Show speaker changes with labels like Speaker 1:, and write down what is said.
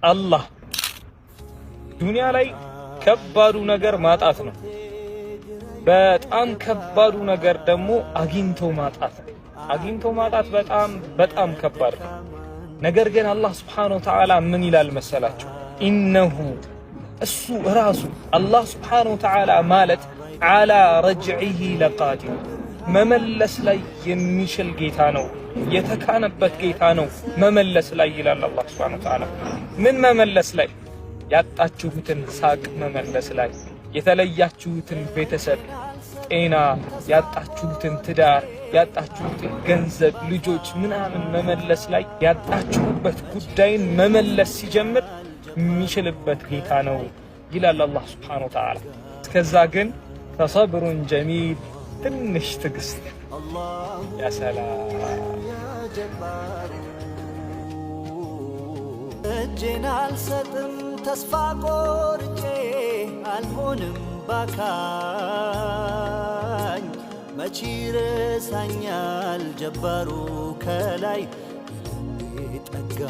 Speaker 1: አላህ ዱንያ ላይ ከባዱ ነገር ማጣት ነው። በጣም ከባዱ ነገር ደግሞ አግኝቶ ማጣት ነው። አግኝቶ ማጣት በጣም ከባድ ነው። ነገር ግን አላህ Subhanahu Wa Ta'ala ምን ይላል መሰላችሁ? ኢነሁ እሱ ራሱ አላህ Subhanahu Wa Ta'ala ማለት አላ ረጅዒሂ ለቃዲር መመለስ ላይ የሚችል ጌታ ነው። የተካነበት ጌታ ነው መመለስ ላይ ይላል አላህ Subhanahu Wa Ta'ala። ምን መመለስ ላይ? ያጣችሁትን ሳቅ መመለስ ላይ፣ የተለያችሁትን ቤተሰብ ጤና፣ ያጣችሁትን ትዳር፣ ያጣችሁትን ገንዘብ፣ ልጆች ምናምን መመለስ ላይ ያጣችሁበት ጉዳይን መመለስ ሲጀምር የሚችልበት ጌታ ነው ይላል አላህ Subhanahu Wa Ta'ala። እስከዛ ግን ፈሰብሩን ጀሚል ትንሽ ትዕግስት። ያ ሰላም
Speaker 2: እጄን አልሰጥም ተስፋ ቆርጬ አልሆንም ባካኝ መች ይረሳኛል ጀባሩ ከላይ ጠጋ